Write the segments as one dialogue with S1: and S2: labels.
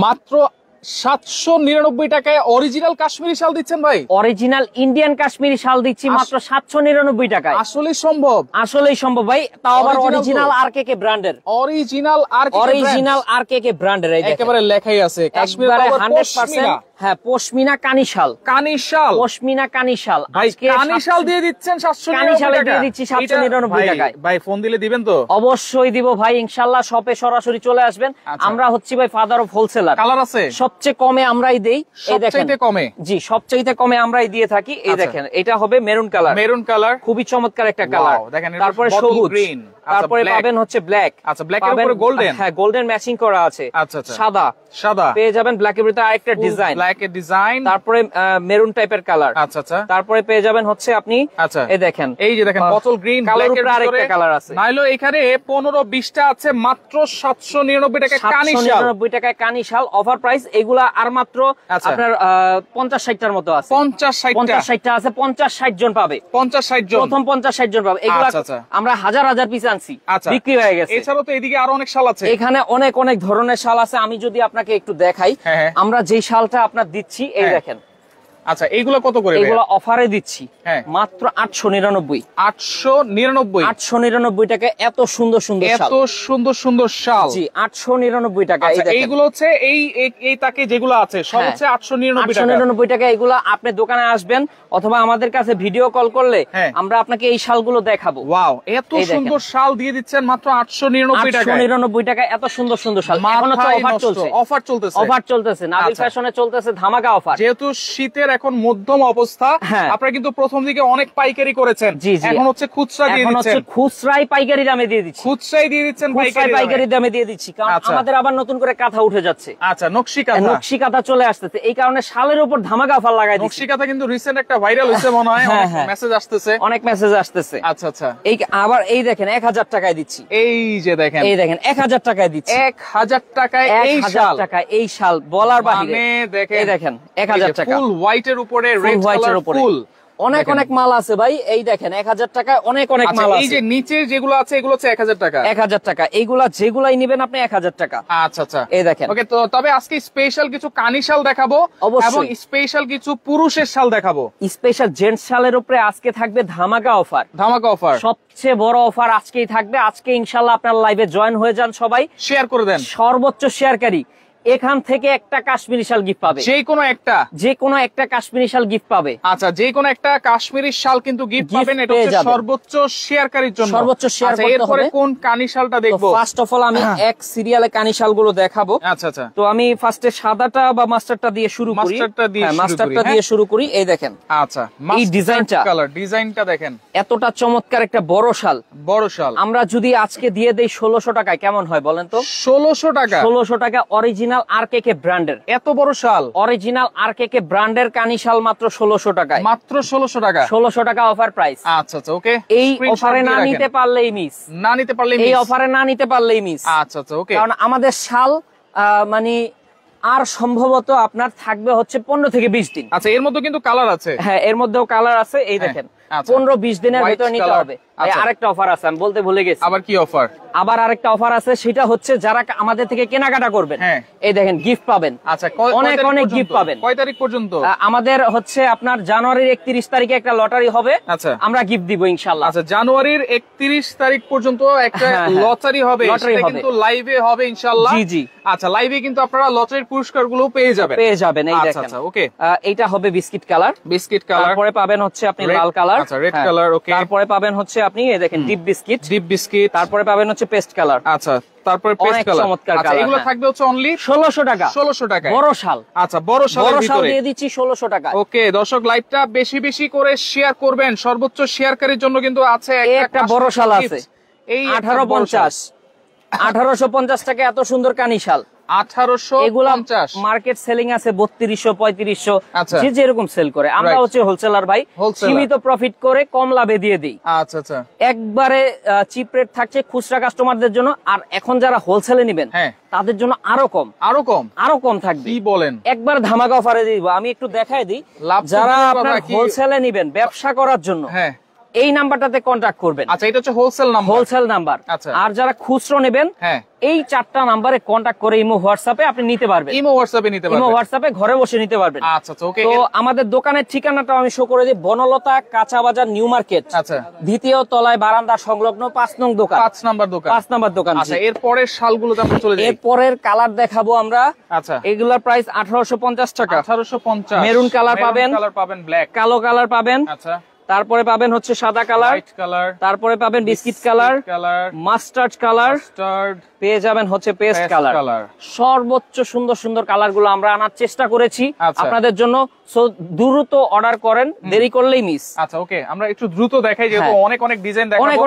S1: মাত্র 799 টাকায় অরিজিনাল কাশ্মীরি শাল দিচ্ছেন ভাই।
S2: অরিজিনাল ইন্ডিয়ান কাশ্মীরি শাল দিচ্ছি মাত্র 799 টাকায়।
S1: আসলেই সম্ভব?
S2: আসলেই সম্ভব ভাই, তাও আবার অরিজিনাল আরকেকে ব্র্যান্ডের।
S1: অরিজিনাল
S2: আরকেকে ব্র্যান্ডের,
S1: একেবারে লেখাই আছে কাশ্মীর
S2: পাওয়ার 100%। হ্যাঁ, পশমিনা কানিশাল। পশমিনা কানিশাল
S1: ভাই, কানিশাল দিয়ে দিচ্ছেন 799 টাকা।
S2: দিয়ে দিচ্ছি 799 টাকায়।
S1: ভাই ফোন দিলে দিবেন তো?
S2: অবশ্যই দিব ভাই, ইনশাআল্লাহ। শপে সরাসরি চলে আসবেন। আমরা হচ্ছি ভাই ফাদার অফ হোলসেলার।
S1: কালার আছে
S2: সবচেয়ে কমে আমরাই দেই। এই দেখেন,
S1: সবচেয়ে কমে? জি,
S2: সবচেয়ে কমে আমরাই দিয়ে থাকি। এই দেখেন, এটা হবে মেরুন কালার।
S1: মেরুন কালার,
S2: খুবই চমৎকার একটা কালার।
S1: তারপরে
S2: সবুজ, গ্রিন, তারপরে পাবেন হচ্ছে ব্ল্যাক।
S1: আচ্ছা, ব্ল্যাক এর উপরে গোল্ডেন।
S2: হ্যাঁ, গোল্ডেন ম্যাচিং করা আছে।
S1: আচ্ছা আচ্ছা,
S2: সাদা পেয়ে যাবেন। ব্ল্যাক এর ভিতরে আরেকটা ডিজাইন,
S1: ব্ল্যাক এর ডিজাইন।
S2: তারপরে মেরুন টাইপের কালার।
S1: আচ্ছা আচ্ছা,
S2: তারপরে পেয়ে যাবেন হচ্ছে আপনি, এই দেখেন,
S1: এই যে দেখেন বটল গ্রিন,
S2: ব্ল্যাক এর আরেকটা কালার আছে।
S1: নাইলো এখানে 15-20টা আছে মাত্র 799 টাকায় কানিশাল।
S2: 799 টাকায় কানিশাল অফার প্রাইস। এগুলা আর মাত্র আপনার 50-60টার মতো আছে। 50-60টা আছে, 50-60 জন পাবে। 50-60 জন, প্রথম 50-60 জন পাবে। এগুলা আমরা হাজার হাজার পিস আনছি, বিক্রি হয়ে গেছে।
S1: এছাড়াও তো এদিকে আরো অনেক শাল আছে।
S2: এখানে অনেক অনেক ধরনের শাল আছে। আমি যদি আপনাকে একটু দেখাই, আমরা যে শালটা আপনার দিচ্ছি, এই দেখেন।
S1: আচ্ছা, এইগুলো কত করে?
S2: এগুলো অফারে দিচ্ছি মাত্র 899। 899 টাকা। এত সুন্দর সুন্দর শাল,
S1: এত সুন্দর সুন্দর শাল।
S2: জি, 899 টাকা।
S1: এইগুলো হচ্ছে এই তাকে যেগুলো আছে সব হচ্ছে
S2: 899 টাকা। এগুলো আপনি দোকানে আসবেন অথবা আমাদের কাছে ভিডিও কল করলে আমরা আপনাকে এই শালগুলো দেখাবো।
S1: ওয়াও, এত সুন্দর শাল দিয়ে দিচ্ছেন মাত্র 899 টাকা।
S2: 899 টাকা, এত সুন্দর সুন্দর শাল। এখন হচ্ছে অফার চলতেছে। নাবিল ফ্যাশনে চলতেছে ধামাকা অফার।
S1: যেহেতু শীতের এখন মধ্যম অবস্থা, আপনারা কিন্তু প্রথম দিকে অনেক পাইকারি করেছেন, এখন হচ্ছে খুচরা দিয়ে দিচ্ছেন।
S2: খুচরাই পাইকারি দামে দিয়ে দিচ্ছি।
S1: খুচরাই দিয়ে দিচ্ছেন,
S2: পাইকারি দামে দিয়ে দিচ্ছি। কারণ আমাদের আবার নতুন করে কাঁথা উঠে যাচ্ছে।
S1: আচ্ছা, নকশি কাঁথা
S2: চলে আসতেছে, এই কারণে শালের উপর ধামাকা অফার লাগাই দিচ্ছি।
S1: নকশি কাঁথা কিন্তু রিসেন্ট একটা ভাইরাল হয়েছে মনে হয়, মেসেজ আসতেছে,
S2: অনেক মেসেজ আসতেছে।
S1: আচ্ছা আচ্ছা,
S2: এই আবার এই দেখেন 1000 টাকায় দিচ্ছি।
S1: এই যে দেখেন,
S2: এই দেখেন 1000 টাকায় দিচ্ছি।
S1: 1000 টাকায় এই শাল,
S2: এই শাল বলার বাহিরে। এই দেখেন 1000 টাকা,
S1: ফুল হোয়াইটের উপরে রেড কালার ফুল।
S2: অনেক অনেক মাল আছে ভাই। এই দেখেন 1000 টাকায় অনেক অনেক মাল আছে।
S1: এই যে নিচে যেগুলো আছে এগুলো হচ্ছে 1000 টাকা।
S2: 1000 টাকা। এইগুলা যেগুলাই নেবেন আপনি 1000 টাকা।
S1: আচ্ছা আচ্ছা,
S2: এই দেখেন।
S1: ওকে, তো তবে আজকে স্পেশাল কিছু কানিশাল দেখাবো এবং স্পেশাল কিছু পুরুষের শাল দেখাবো।
S2: স্পেশাল জেন্টস শালের উপরে আজকে থাকবে ধামাকা অফার। সবচেয়ে বড় অফার আজকেই থাকবে। আজকে ইনশাআল্লাহ আপনার লাইভে জয়েন হয়ে যান, সবাই শেয়ার করে দেন। সর্বোচ্চ শেয়ারকারী এখান থেকে একটা কাশ্মীরি শাল গিফট পাবে। যে কোনো একটা কাশ্মীরি শাল গিফট পাবে।
S1: আচ্ছা, যে কোনো একটা কাশ্মীরি শাল কিন্তু গিফট পাবেন। এটা হচ্ছে সর্বোচ্চ শেয়ারকারীর জন্য।
S2: সর্বোচ্চ শেয়ার করতে হবে।
S1: এরপরে কোন কানি শালটা দেখবো?
S2: ফার্স্ট অফ অল আমি এক সিরিয়ালে কানি শালগুলো দেখাবো।
S1: আচ্ছা আচ্ছা,
S2: তো আমি ফার্স্টে সাদাটা বা মাস্টারটা দিয়ে শুরু করি। মাস্টারটা দিয়ে শুরু করি। এই দেখেন,
S1: আচ্ছা,
S2: এই ডিজাইনটা
S1: দেখেন,
S2: এতটা চমৎকার একটা বড় শাল। আমরা যদি আজকে দিয়ে দেই 1600 টাকায় কেমন হয় বলেন তো? 1600 টাকা অরিজিনাল আরকেকে ব্র্যান্ডের এত বড় শাল। অরিজিনাল আরকেকে ব্র্যান্ডের কানি শাল মাত্র 1600 টাকায়। মাত্র 1600 টাকা। 1600 টাকা অফার প্রাইস। আচ্ছা আচ্ছা, ওকে। এই অফারে না নিতে পারলেই মিস। এই অফারে না নিতে পারলেই মিস। আচ্ছা আচ্ছা, ওকে। কারণ আমাদের শাল মানে আর সম্ভবত আপনার থাকবে হচ্ছে 15 থেকে 20 দিন। আচ্ছা, এর মধ্যে কিন্তু কালার আছে। হ্যাঁ, এর মধ্যেও কালার আছে। এই দেখেন 15-20 দিনের ভিতরে নিতে হবে। আরেকটা অফার আছে, আমি বলতে ভুলে গেছি। আবার কি অফার? আবার আরেকটা অফার আছে, সেটা হচ্ছে যারা আমাদের থেকে কেনাকাটা করবেন, এই দেখেন গিফট পাবেন। আচ্ছা, অনেক অনেক গিফট পাবেন। কয় তারিখ পর্যন্ত? আমাদের হচ্ছে আপনার জানুয়ারির 31 তারিখে একটা লটারি হবে। আচ্ছা, আমরা গিফট দিব ইনশাআল্লাহ। আচ্ছা, জানুয়ারির 31 তারিখ পর্যন্ত একটা লটারি হবে। সেটা কিন্তু লাইভে হবে ইনশাআল্লাহ। জি জি। আচ্ছা, লাইভে কিন্তু আপনারা লটারির পুরস্কারগুলো পেয়ে যাবেন। এই দেখেন। আচ্ছা, ওকে। এইটা হবে বিস্কিট কালার। তারপরে পাবেন হচ্ছে আপনি লাল কালার। আচ্ছা, রেড কালার, ওকে। তারপরে পাবেন হচ্ছে আপনি এই দেখেন ডিপ বিস্কিট। তারপরে পাবেন হচ্ছে পেস্ট কালার। আচ্ছা, তারপরে পেস্ট কালার। আচ্ছা, এগুলো থাকবে হচ্ছে অনলি 1600 টাকা। 1600 টাকা বড় শাল। আচ্ছা, বড় শালের ভিতরে দিয়ে দিচ্ছি 1600 টাকা। ওকে, দর্শক লাইভটা বেশি বেশি করে শেয়ার করবেন। সর্বোচ্চ শেয়ারকারীর জন্য কিন্তু আছে একটা বড় শাল আছে। এই 1850 টাকা এত সুন্দর কানি শাল। 1850 মার্কেট সেলিং আছে 3200-3500, যে যেরকম সেল করে। আমরা হচ্ছে হোলসেলার ভাই, সীমিত প্রফিট করে কম লাভে দিয়ে দিই। আচ্ছা আচ্ছা, একবারে চিপ রেট থাকছে খুচরা কাস্টমারদের জন্য। আর এখন যারা হোলসেলে নেবেন তাদের জন্য আরো কম থাকবে। কি বলেন? একবার ধামাকা অফারে দিব। আমি একটু দেখাই দিই, যারা আপনার হোলসেলে নেবেন ব্যবসা করার জন্য, এই নাম্বারটাতে কন্ট্যাক্ট করবেন।
S1: আচ্ছা, এটা হচ্ছে হোলসেল নাম্বার। আচ্ছা,
S2: আর যারা খুচরো নেবেন এই 4টা নাম্বারে কন্ট্যাক্ট করে ইমো হোয়াটসঅ্যাপে আপনি নিতে পারবেন।
S1: ইমো হোয়াটসঅ্যাপে
S2: ঘরে বসে নিতে পারবেন।
S1: আচ্ছা, ওকে।
S2: তো আমাদের দোকানের ঠিকানাটা আমি শো করে দিই, বনলতা কাঁচা বাজার নিউ মার্কেট।
S1: আচ্ছা,
S2: দ্বিতীয় তলায় বারান্দা সংলগ্ন 5 নং দোকান,
S1: 5 নাম্বার দোকান।
S2: আচ্ছা,
S1: এর পরের শালগুলোতে আমরা চলে যাই।
S2: এর পরের কালার দেখাবো আমরা।
S1: আচ্ছা,
S2: এগুলার প্রাইস 1850 টাকা।
S1: 1850।
S2: মেরুন কালার পাবেন,
S1: ব্ল্যাক,
S2: কালো কালার পাবেন।
S1: আচ্ছা,
S2: তারপরে পাবেন হচ্ছে সাদা কালার, তারপরে পাবেন বিস্কিট কালার, মাস্টার্ড কালার, পেয়ে যাবেন হচ্ছে পেস্ট কালার। সর্বোচ্চ সুন্দর সুন্দর কালার গুলো আমরা আনার চেষ্টা করেছি আপনাদের জন্য। সো দ্রুত অর্ডার করেন, দেরি করলেই মিস।
S1: আচ্ছা, ওকে, আমরা একটু দ্রুত দেখাই, যেহেতু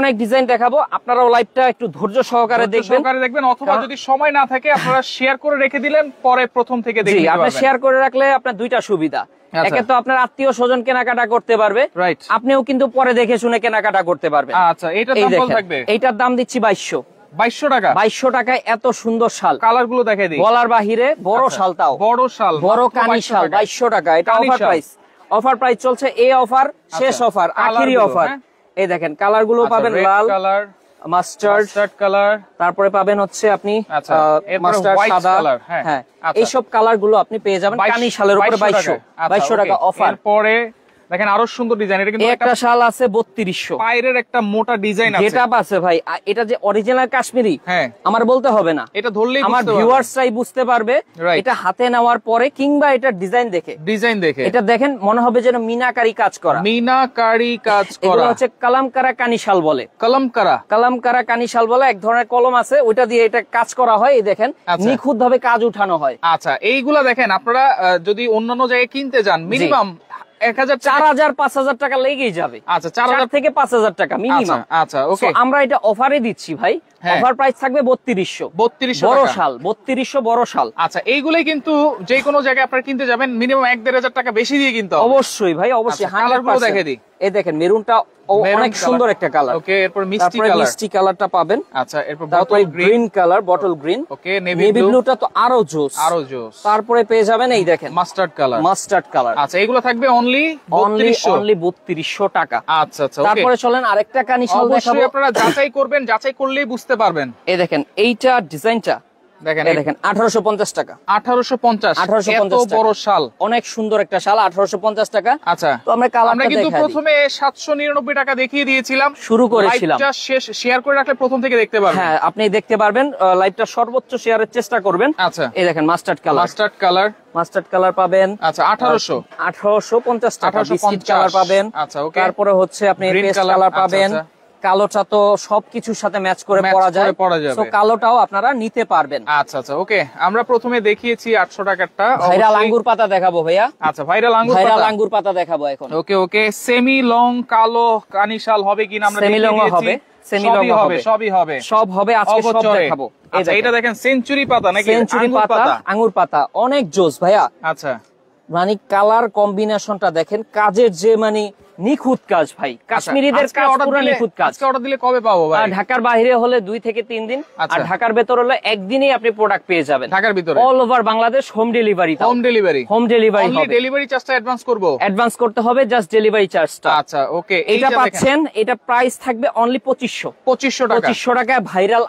S1: অনেক ডিজাইন দেখাবো। আপনারাও লাইভটা একটু ধৈর্য সহকারে দেখবেন, অথবা যদি সময় না থাকে আপনারা শেয়ার করে রেখে দিলেন, পরে প্রথম থেকে দেখে নিতে পারবেন। আপনি
S2: শেয়ার করে রাখলে আপনার দুইটা সুবিধা, একে তো আপনার আত্মীয় স্বজন কেনাকাটা করতে পারবে, আপনিও কিন্তু পরে দেখে শুনে কেনাকাটা করতে পারবেন।
S1: আচ্ছা, এটার দাম কত থাকবে?
S2: এইটার দাম দিচ্ছি 2200 টাকা। 2200 টাকায় এত সুন্দর শাল,
S1: কালার গুলো দেখাই দিই।
S2: বলার বাহিরে বড় শালটাও, বড় কানি শাল 2200 টাকা। এটা অফার প্রাইস চলছে। এই অফার শেষ অফার, আখেরি অফার। এই দেখেন কালার গুলো পাবেন, লাল কালার, মাস্টার্ড কালার, তারপরে পাবেন হচ্ছে আপনি মাস্টার্ড সাদা। হ্যাঁ, এইসব কালার গুলো আপনি পেয়ে যাবেন কানি শালের উপরে 2200 টাকা অফার।
S1: পরে দেখেন আরো সুন্দর ডিজাইন। এটা কিন্তু
S2: একটা শাল আছে 3200,
S1: পায়ের একটা মোটা ডিজাইন আছে,
S2: যেটা আছে ভাই। এটা যে অরিজিনাল কাশ্মীরি আমার বলতে হবে না,
S1: এটা ধরলেই
S2: আমার ভিউয়ার্সরাই বুঝতে পারবে। এটা হাতে নেওয়ার পরে কিংবা এটা ডিজাইন দেখে এটা দেখেন মনে হবে যেন মিনাকারি কাজ করা। এগুলো হচ্ছে কালামকারা কানি শাল বলে। কালামকারা কানি শাল বলে, এক ধরনের কলম আছে, ওইটা দিয়ে এটা কাজ করা হয়। এই দেখেন নিখুঁত ভাবে কাজ উঠানো হয়।
S1: আচ্ছা, এইগুলা দেখেন আপনারা যদি অন্যান্য জায়গায় কিনতে যান মিনিমাম
S2: 4000-5000 টাকা লেগেই যাবে।
S1: আচ্ছা, 4000
S2: থেকে 5000 টাকা মিনিমাম।
S1: আচ্ছা, ওকে,
S2: আমরা এটা অফারে দিচ্ছি ভাই। অফার প্রাইস থাকবে 3200 বড় শাল, 3200 বড় শাল।
S1: আচ্ছা, এইগুলাই কিন্তু যে কোনো জায়গায় আপনারা কিনতে যাবেন মিনিমাম 1-1500 টাকা বেশি দিয়ে কিনতে হবে।
S2: অবশ্যই ভাই, অবশ্যই। কালারগুলো দেখে দিই। এই দেখেন মেরুনটা অনেক সুন্দর একটা কালার।
S1: ওকে, এরপর মিষ্টি
S2: কালারটা পাবেন।
S1: আচ্ছা, এরপর bottle
S2: green colour, bottle green.
S1: Okay, navy
S2: ব্লুটা তো আরো জোস। তারপরে পেয়ে যাবেন এই দেখেন মাস্টার্ড কালার।
S1: আচ্ছা, এগুলো থাকবে অনলি
S2: 3200 টাকা।
S1: আচ্ছা,
S2: তারপরে চলেন আরেকটা কানি শাল দেখাবো।
S1: আপনারা যাচাই করবেন, যাচাই করলেই বুঝতে পারবেন।
S2: এই দেখেন এইটা ডিজাইনটা দেখেন 1850 টাকা।
S1: 1850 বড় শাল,
S2: অনেক সুন্দর একটা শাল, 1850 টাকা।
S1: আচ্ছা,
S2: তো আমরা কালারটা
S1: কিন্তু প্রথমে 799 টাকা দেখিয়ে দিয়েছিলাম,
S2: শুরু করেছিলাম।
S1: লাইভটা শেয়ার করে রাখলে প্রথম থেকে দেখতে পারবেন।
S2: হ্যাঁ, আপনি দেখতে পারবেন। লাইভটা সর্বোচ্চ শেয়ারের চেষ্টা করবেন।
S1: আচ্ছা,
S2: এই দেখেন মাস্টার্ড কালার পাবেন।
S1: আচ্ছা,
S2: 1850 টাকা। বিস্কিট কালার পাবেন।
S1: আচ্ছা, ওকে,
S2: তারপরে হচ্ছে আপনি পেস্ট কালার পাবেন। কালোটা তো সবকিছুর সাথে ম্যাচ করে পরা যায়, তো কালোটাও আপনারা নিতে পারবেন।
S1: আচ্ছা, ওকে, আমরা প্রথমে দেখিয়েছি 800 টাকারটা।
S2: ভাইরাল আঙ্গুর পাতা দেখাবো ভাইয়া।
S1: আচ্ছা, ভাইরাল
S2: আঙ্গুর পাতা দেখাবো এখন।
S1: ওকে, সেমি লং কালো কানি শাল হবে কিনা আমরা
S2: সেমি লং হবে,
S1: সবই হবে
S2: আজকে সব দেখাবো।
S1: আচ্ছা, এটা দেখেন সেঞ্চুরি পাতা নাকি?
S2: সেঞ্চুরি পাতা, আঙ্গুর পাতা, অনেক জোস ভাইয়া।
S1: আচ্ছা,
S2: মানে কালার কম্বিনেশনটা দেখেন, কাজের যে মানে নিখুঁত কাজ ভাই, কাশ্মীরিদের কাজ পুরো নিখুঁত কাজ।
S1: আজকে অর্ডার দিলে কবে পাবো ভাই?
S2: ঢাকার বাইরে হলে 2 থেকে 3 দিন, আর ঢাকার ভেতর হলে একদিনেই আপনি প্রোডাক্ট পেয়ে যাবেন।
S1: ঢাকার ভিতরে
S2: all over Bangladesh home delivery
S1: only delivery চার্জটা অ্যাডভান্স করব,
S2: অ্যাডভান্স করতে হবে, জাস্ট ডেলিভারি চার্জটা।
S1: আচ্ছা, ওকে,
S2: এটা পাচ্ছেন, এটা প্রাইস থাকবে অনলি 2500 টাকা। ভাইরাল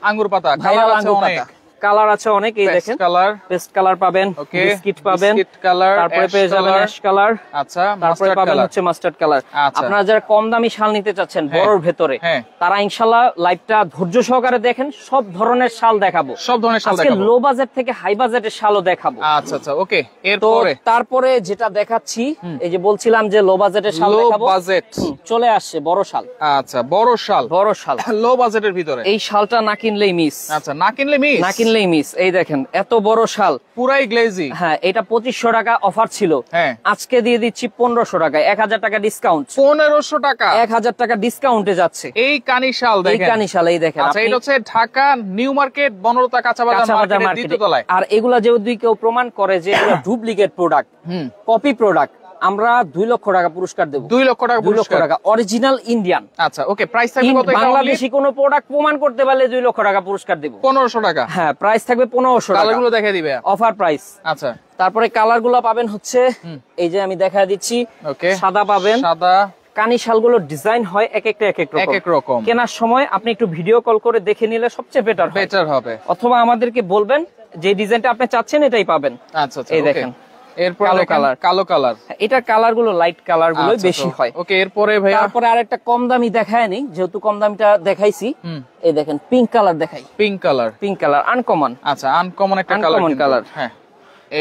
S2: আঙ্গুর
S1: পাতা,
S2: কালার আছে অনেক। এই দেখেন পেস্ট কালার পাবেন, বিস্কিট পাবেন, তারপরে পেয়ে যাবেন অ্যাশ কালার।
S1: আচ্ছা,
S2: তারপরে পাবেন হচ্ছে মাস্টার্ড কালার। আপনারা যারা কম দামি শাল নিতে চাচ্ছেন বড়র ভেতরে, তারা ইনশাআল্লাহ লাইভটা ধৈর্য সহকারে দেখেন। সব ধরনের শাল দেখাবো, আজকে লো বাজেট থেকে হাই বাজেটের শালও দেখাবো।
S1: আচ্ছা, ওকে,
S2: তারপরে যেটা দেখাচ্ছি, এই যে বলছিলাম যে লো বাজেটের শাল দেখাবো, চলে আসছে বড় শাল।
S1: আচ্ছা, বড় শাল লো বাজেটের ভিতরে।
S2: এই শালটা না কিনলেই মিস।
S1: আচ্ছা, না কিনলেই
S2: মিস। এই দেখেন এত বড় শাল,
S1: পুরাই গ্লেজি।
S2: হ্যাঁ, এটা 2500 টাকা অফার ছিল, আজকে দিয়ে দিচ্ছি 1500 টাকায়, 1000 টাকা ডিসকাউন্ট।
S1: 1500 টাকা,
S2: 1000 টাকা ডিসকাউন্টে যাচ্ছে
S1: এই কানি শাল। এই দেখেন। আচ্ছা, এটা হচ্ছে ঢাকা নিউ মার্কেট, বনলতা কাঁচা বাজার মার্কেটের দ্বিতীয় তলায়।
S2: আর এগুলা যদি কেউ প্রমাণ করে যে এগুলো ডুপ্লিকেট প্রোডাক্ট, কপি প্রোডাক্ট, আমরা 2 লক্ষ টাকা পুরস্কার দেব।
S1: 2 লক্ষ টাকা
S2: অরিজিনাল ইন্ডিয়ান।
S1: আচ্ছা, ওকে, প্রাইস থাকবে কত?
S2: বাংলাদেশি কোন প্রোডাক্ট প্রমাণ করতে পারলে 2 লক্ষ টাকা পুরস্কার দেব।
S1: 1500 টাকা।
S2: হ্যাঁ, প্রাইস থাকবে 1500 টাকা।
S1: কালারগুলো দেখিয়ে দিবে,
S2: অফার প্রাইস।
S1: আচ্ছা,
S2: তারপরে কালার গুলো পাবেন হচ্ছে এই যে আমি দেখা দিচ্ছি।
S1: ওকে,
S2: সাদা পাবেন, কানি শালগুলোর ডিজাইন হয় এক এক রকম। কেনার সময় আপনি একটু ভিডিও কল করে দেখে নিলে সবচেয়ে বেটার হবে, অথবা আমাদেরকে বলবেন যে ডিজাইনটা আপনি চাচ্ছেন এটাই পাবেন।
S1: আচ্ছা
S2: এই দেখেন
S1: এরপর কালো কালার,
S2: এটা কালার গুলো লাইট কালার গুলো বেশি হয়।
S1: ওকে, এরপরে ভাই
S2: তারপরে আরেকটা কম দামি দেখায় নি, যেহেতু কম দামিটা দেখাইছি। এই দেখেন পিঙ্ক কালার দেখাই,
S1: পিঙ্ক কালার
S2: আনকমন।
S1: আচ্ছা, আনকমন একটা কালার। হ্যাঁ,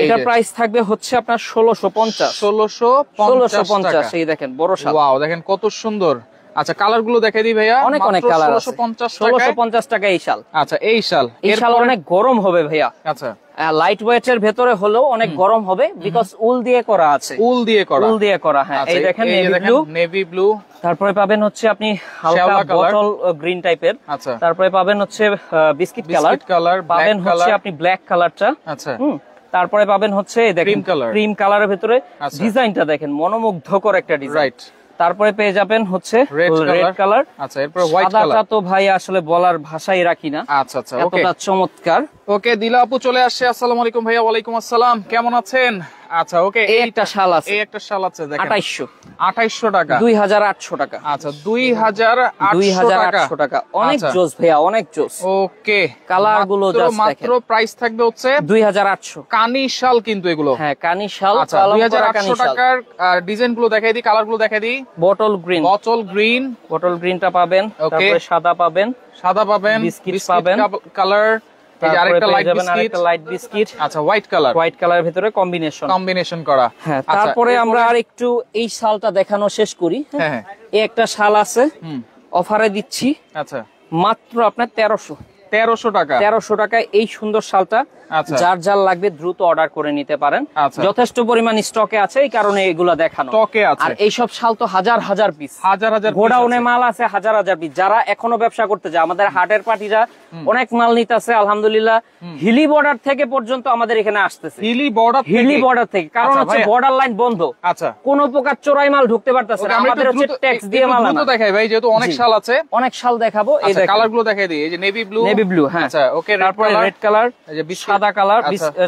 S2: এটা প্রাইস থাকবে হচ্ছে আপনার 1650। এই দেখেন বড় শাল,
S1: ওয়াও দেখেন কত সুন্দর। আচ্ছা, কালার গুলো দেখাই দিই ভাইয়া।
S2: অনেক কালার আছে। 1650 টাকা এই শাল।
S1: আচ্ছা, এই শাল
S2: অনেক গরম হবে ভাইয়া।
S1: আচ্ছা,
S2: লাইট ওয়েট এর ভেতরে হলেও অনেক গরম হবে, বিকজ উল দিয়ে করা আছে।
S1: উল দিয়ে করা।
S2: হ্যাঁ, এই দেখেন
S1: নেভি ব্লু।
S2: তারপরে পাবেন হচ্ছে আপনি হালকা বটল গ্রিন টাইপের।
S1: আচ্ছা,
S2: তারপরে পাবেন হচ্ছে বিস্কিট কালার, পাবেন হচ্ছে আপনি ব্ল্যাক কালারটা।
S1: আচ্ছা,
S2: তারপরে পাবেন হচ্ছে দেখেন ক্রিম কালারের ভেতরে ডিজাইনটা দেখেন মনোমুগ্ধকর একটা ডিজাইন।
S1: রাইট।
S2: তারপরে পেয়ে যাবেন হচ্ছে রেড কালার।
S1: আচ্ছা, এরপর হোয়াইট কালার।
S2: তো ভাই আসলে বলার ভাষাই রাখি না।
S1: আচ্ছা,
S2: ওকে, এতটা চমৎকার।
S1: ওকে, দিলা আপু চলে আসছে। আসসালামু আলাইকুম ভাইয়া। ওয়ালাইকুম আসসালাম, কেমন আছেন? আচ্ছা, ওকে,
S2: এই একটা শাল আছে,
S1: দেখেন 2800 টাকা,
S2: 2800 টাকা।
S1: আচ্ছা, 2800
S2: টাকা। অনেক জোস ভাইয়া, অনেক জোস।
S1: ওকে,
S2: কালার গুলো জাস্ট দেখেন।
S1: মাত্র প্রাইস থাকবে হচ্ছে
S2: 2800।
S1: কানি শাল কিন্তু এগুলো।
S2: হ্যাঁ, কানি শাল।
S1: আচ্ছা, 2800 টাকার ডিজাইন গুলো দেখাই দিই, কালার গুলো দেখাই দিই।
S2: বটল গ্রিনটা পাবেন, তারপরে সাদা পাবেন, বিস্কিট পাবেন,
S1: কালার। এই যে আরেকটা
S2: লাইট বিস্কিট।
S1: আচ্ছা, হোয়াইট কালার ভিতরে কম্বিনেশন করা।
S2: হ্যাঁ, তারপরে আমরা আর একটু এই শালটা দেখানো শেষ করি।
S1: হ্যাঁ,
S2: এই একটা শাল আছে, অফারে দিচ্ছি।
S1: আচ্ছা,
S2: মাত্র আপনার 1300 টাকা। এই সুন্দর শালটা যার লাগবে দ্রুত অর্ডার করে নিতে পারেন। যথেষ্ট পরিমাণ স্টকে আছে, এই কারণে এগুলা দেখানো। আর এইসব শাল তো হাজার পিস, গোডাউনে মাল আছে হাজার পিস। যারা এখনো ব্যবসা করতে যায়, আমাদের হাটের পার্টিরা অনেক মাল নিতেছে আলহামদুলিল্লাহ। হিলি বর্ডার থেকে পর্যন্ত আমাদের এখানে আসতেছে, হিলি বর্ডার থেকে। কারণ হচ্ছে বর্ডার লাইন বন্ধ।
S1: আচ্ছা,
S2: কোন প্রকার চোরাই মাল ঢুকতে পারতেছে না। আমাদের হচ্ছে ট্যাক্স দিয়ে মাল আনা।
S1: দেখাই ভাই, যেহেতু অনেক শাল আছে,
S2: অনেক শাল দেখাবো। এই দেখেন
S1: কালার গুলো দেখাই দিই। এই যে নেভি ব্লু। হ্যাঁ, আচ্ছা, ওকে।
S2: তারপরে রেড কালার,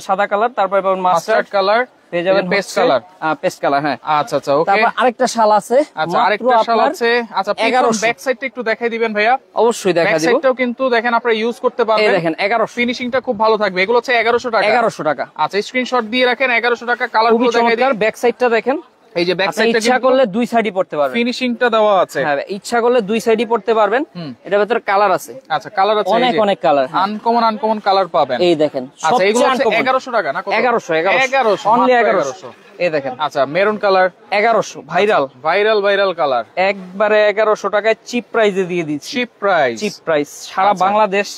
S2: সাদা কালার, তারপরে পাবেন মাস্টার্ড কালার, পেয়ে যাবেন পেস্ট কালার। হ্যাঁ,
S1: আচ্ছা, ওকে।
S2: তারপর আরেকটা শাল আছে।
S1: আচ্ছা, ব্যাক সাইডটা একটু দেখাই দিবেন ভাইয়া।
S2: অবশ্যই দেখাই দিব।
S1: ব্যাক সাইডটাও কিন্তু দেখেন আপনারা ইউজ করতে পারবেন।
S2: এই দেখেন 1100,
S1: ফিনিশিংটা খুব ভালো থাকবে। এগুলো হচ্ছে 1100 টাকা। আচ্ছা, স্ক্রিনশট দিয়ে রাখেন। 1100 টাকা। কালার গুলো দেখাই দিই।
S2: ব্যাক সাইডটা দেখেন।
S1: এই যে ব্যাক সাইডটা
S2: ইচ্ছা করলে দুই সাইডই পড়তে পারবেন,
S1: ফিনিশিংটা দেওয়া আছে।
S2: হ্যাঁ, ইচ্ছা করলে দুই সাইডই পড়তে পারবেন। এটার ভিতরে কালার আছে।
S1: আচ্ছা, কালার আছে
S2: অনেক কালার,
S1: আনকমন কালার পাবেন।
S2: এই দেখেন।
S1: আচ্ছা, এগুলো হচ্ছে 1100 টাকা না? কত?
S2: 1100 অনলি 1100। এই দেখেন।
S1: আচ্ছা, মেরুন কালার
S2: 1100, ভাইরাল কালার। একবারে 1100 টাকায় চিপ প্রাইসে দিয়ে দিচ্ছি। চিপ প্রাইস সারা বাংলাদেশ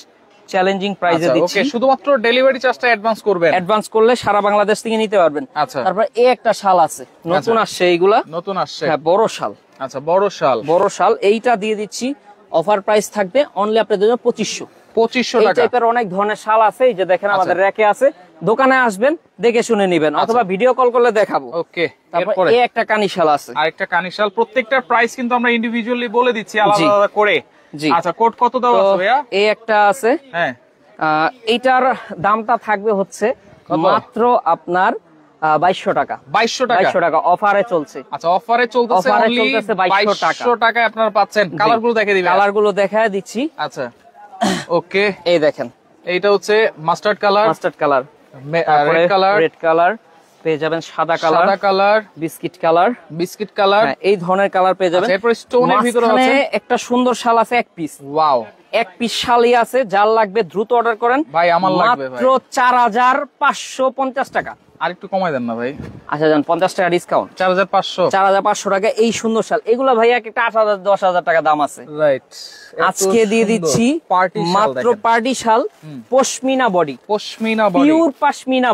S2: চ্যালেঞ্জিং প্রাইসে দিচ্ছি।
S1: ওকে, শুধুমাত্র ডেলিভারি চার্জটা অ্যাডভান্স করবেন।
S2: অ্যাডভান্স করলে সারা বাংলাদেশ থেকে নিতে পারবেন।
S1: আচ্ছা,
S2: তারপর এই একটা শাল আছে, নতুন আসছে। এইগুলা
S1: নতুন আসছে।
S2: হ্যাঁ, বড় শাল।
S1: আচ্ছা, বড় শাল।
S2: এইটা দিয়ে দিচ্ছি। অফার প্রাইস থাকবে অনলি আপনাদের জন্য 2500
S1: টাকা।
S2: এই টাইপের অনেক ধরনের শাল আছে। এই যে দেখেন আমাদের র‍্যাকে আছে। দোকানে আসবেন, দেখে শুনে নেবেন, অথবা ভিডিও কল করলে দেখাবো।
S1: ওকে,
S2: তারপর এই একটা কানি শাল আছে।
S1: আরেকটা কানি শাল। প্রত্যেকটার প্রাইস কিন্তু আমরা ইন্ডিভিজুয়ালি বলে দিচ্ছি আলাদা করে। আচ্ছা, কোড কত দাও আছে ভাইয়া?
S2: এই একটা আছে।
S1: হ্যাঁ,
S2: এইটার দামটা থাকবে হচ্ছে মাত্র আপনার 2200 টাকা। 2200 টাকা অফারে চলছে।
S1: আচ্ছা, অফারে চলতেছে 2200 টাকায় আপনারা পাচ্ছেন। কালারগুলো দেখিয়ে দিবেন।
S2: কালারগুলো দেখায় দিচ্ছি।
S1: আচ্ছা, ওকে।
S2: এই দেখেন,
S1: এইটা হচ্ছে মাস্টার্ড কালার,
S2: রেড কালার পেয়ে যাবেন, সাদা কালার, বিস্কিট কালার। এই ধরনের কালার পেয়ে যাবেন।
S1: এরপর স্টোনের ভিতরে আছে
S2: একটা সুন্দর শাল আছে, এক পিস।
S1: ওয়াও,
S2: এক পিস শালই আছে। যার লাগবে দ্রুত অর্ডার করেন
S1: ভাই। আমার লাগবে
S2: মাত্র 4550 টাকা।
S1: আরেকটু কমাই দেন না ভাই।
S2: আচ্ছা, যান 50 টাকা ডিসকাউন্ট।
S1: 4500
S2: টাকা। এই সুন্দর শাল। এগুলা ভাই একটা 8000 10000 টাকা দাম আছে।
S1: রাইট।
S2: আজকে দিয়ে দিচ্ছি মাত্র পার্টি শাল, pashmina body, pure pashmina